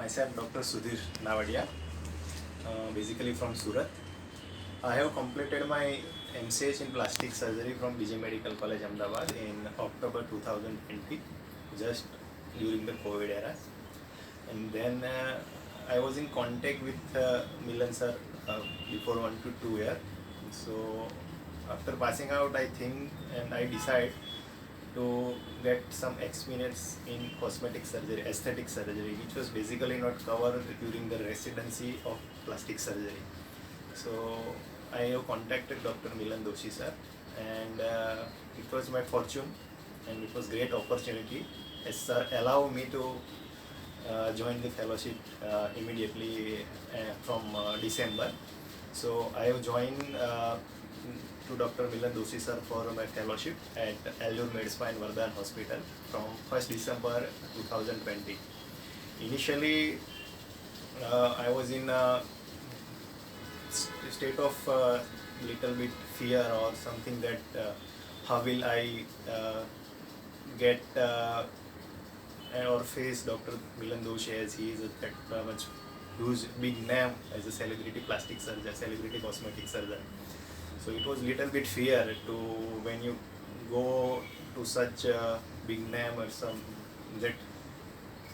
Myself, Dr. Sudhir Navadia, basically from Surat. I have completed my MCH in plastic surgery from BJ Medical College, Ahmedabad in October 2020, just during the COVID era. And then I was in contact with Milan sir before 1 to 2 years. So after passing out, I think and I decide to get some experience in cosmetic surgery, aesthetic surgery, which was basically not covered during the residency of plastic surgery. So I have contacted Dr. Milan Doshi sir, and it was my fortune, and it was great opportunity. As sir allow me to join the fellowship immediately from December. So I have joined to Dr. Milan Doshi sir for my fellowship at Allure Medspa in Vardhan Hospital from 1st December 2020. Initially, I was in a state of little bit fear or something that how will I get or face Dr. Milan Doshi, as he is that much huge big name as a celebrity plastic surgeon, celebrity cosmetic surgeon. So it was little bit fear to when you go to such a big name or some that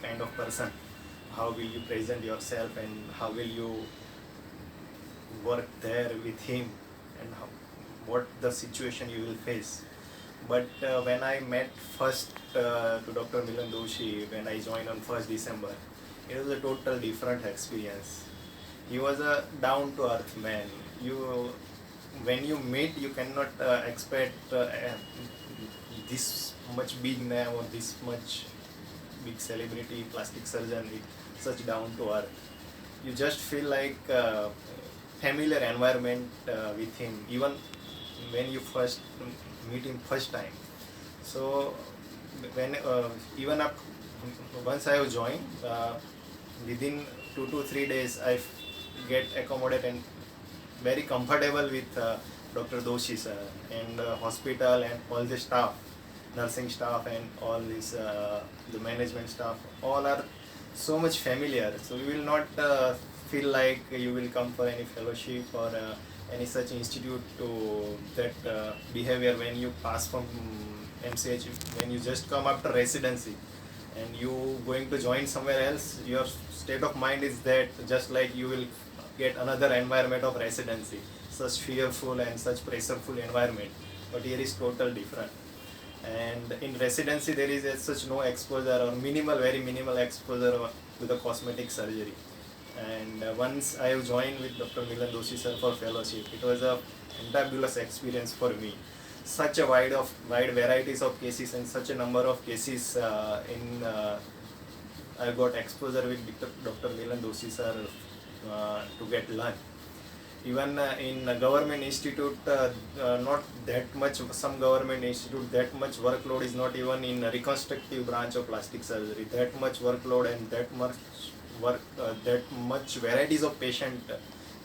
kind of person, how will you present yourself and how will you work there with him, and how, what the situation you will face. But when I met first to Dr. Milan Doshi, when I joined on 1st December, it was a total different experience. He was a down to earth man. You when you meet, you cannot expect this much big name or this much big celebrity plastic surgeon with such down to earth. You just feel like familiar environment with him, even when you first meet him first time. So when even up once I have joined, within 2 to 3 days I get accommodated and very comfortable with Dr. Doshi sir and hospital and all the staff, nursing staff and all this the management staff, all are so much familiar. So you will not feel like you will come for any fellowship or any such institute to that behavior when you pass from MCH, when you just come after residency and you going to join somewhere else, your state of mind is that just like you will get another environment of residency, such fearful and such pressureful environment. But here is total different. And in residency there is as such no exposure or minimal, very minimal exposure to the cosmetic surgery. And once I have joined with Dr. Milan Doshi sir for fellowship, it was a fantabulous experience for me. Such a wide varieties of cases and such a number of cases I got exposure with Dr. Milan Doshi sir to get learn. Even in government institute, not that much, some government institute, that much workload is not even in reconstructive branch of plastic surgery. That much workload and that much work, that much varieties of patient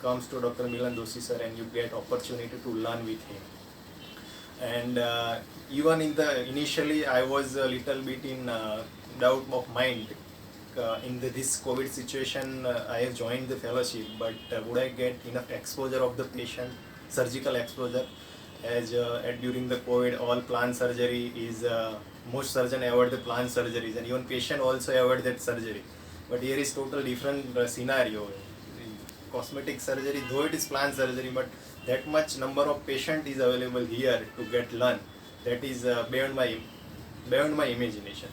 comes to Dr. Milan Doshi sir, and you get opportunity to learn with him. And even in the initially I was a little bit in doubt of mind in this COVID situation. I have joined the fellowship, but would I get enough exposure of the patient, surgical exposure, as during the COVID all planned surgery is most surgeon avoid the planned surgeries, and even patient also avoid that surgery. But here is total different scenario. Cosmetic surgery, though it is planned surgery, but that much number of patient is available here to get learn. That is beyond my imagination.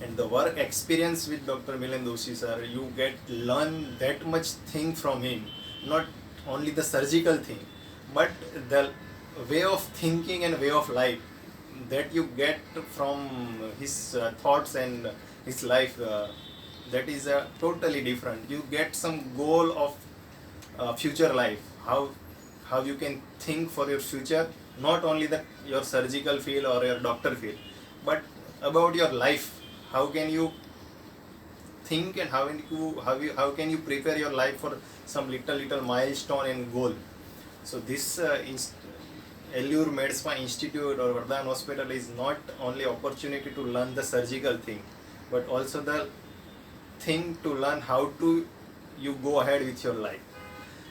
And the work experience with Dr. Milan Doshi sir, you get learn that much thing from him. Not only the surgical thing, but the way of thinking and way of life that you get from his thoughts and his life. That is totally different. You get some goal of future life. How you can think for your future, not only your surgical field or your doctor field, but about your life. How can you think and how can you prepare your life for some little milestone and goal. So this Allure Medspa Institute or Vardhan Hospital is not only opportunity to learn the surgical thing, but also the thing to learn how to you go ahead with your life.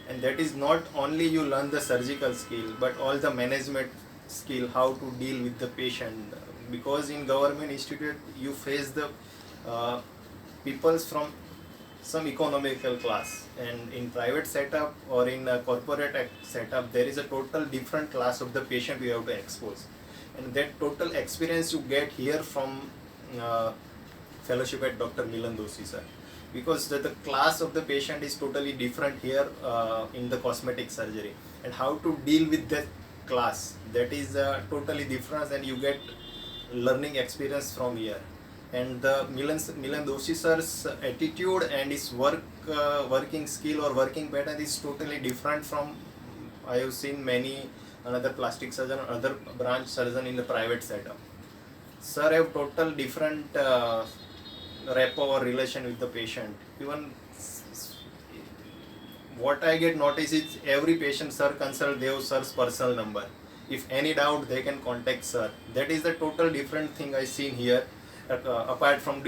And that is not only you learn the surgical skill, but all the management skill, how to deal with the patient. Because in government institute you face the peoples from some economical class, and in private setup or in a corporate setup there is a total different class of the patient you have to expose, and that total experience you get here from fellowship at Dr. Milan Doshi sir, because the class of the patient is totally different here in the cosmetic surgery, and how to deal with that class, that is totally different, and you get learning experience from here. And the Milan Doshi sir's attitude and his working skill or working pattern is totally different from I have seen many another plastic surgeon or other branch surgeon in the private setup. Sir have total different rapport or relation with the patient. Even what I get notice is every patient sir consult Dev sir's personal number. If any doubt they can contact sir. That is the total different thing I seen here apart from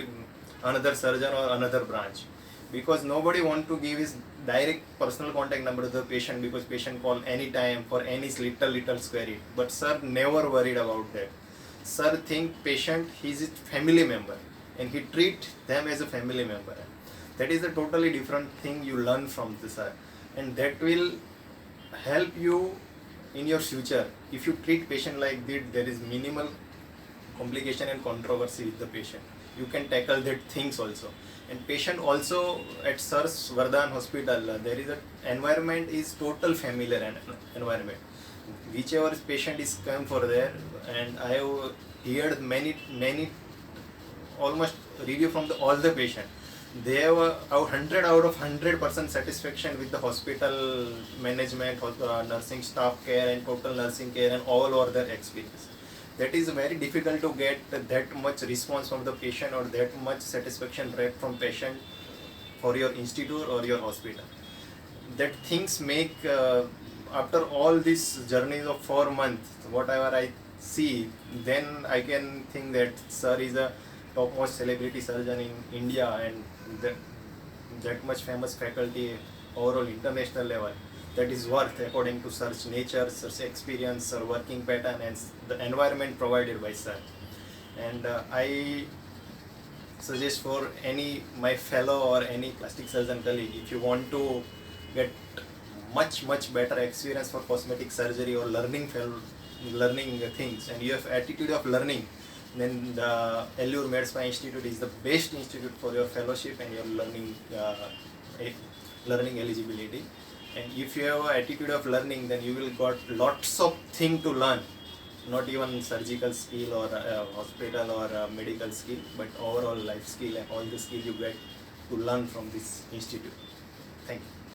another surgeon or another branch, because nobody want to give his direct personal contact number to the patient, because patient call anytime for any little query, but sir never worried about that. Sir think patient is his family member and he treat them as a family member. That is a totally different thing you learn from the sir, and that will help you in your future. If you treat patient like that, there is minimal complication and controversy with the patient. You can tackle that things also. And patient also at Sir's Vardhan Hospital, there is a environment is total familiar environment. Whichever patient is come for there, and I have heard many almost review from all the patient. They have a 100 out of 100% satisfaction with the hospital management, nursing staff care and total nursing care and all over their experience. That is very difficult to get that much response from the patient or that much satisfaction rate from patient for your institute or your hospital. That things make after all these journeys of 4 months, whatever I see, then I can think that sir is a topmost celebrity surgeon in India, and that much famous faculty overall international level. That is worth according to sir's nature, sir's experience, sir working pattern, and the environment provided by sir. And I suggest for any my fellow or any plastic surgeon colleague, if you want to get much better experience for cosmetic surgery or learning things, and you have attitude of learning, then the Ellure MedSpa Institute is the best institute for your fellowship and your learning eligibility. And if you have an attitude of learning, then you will got lots of things to learn, not even surgical skill or hospital or medical skill, but overall life skill and all the skill you get to learn from this institute. Thank you.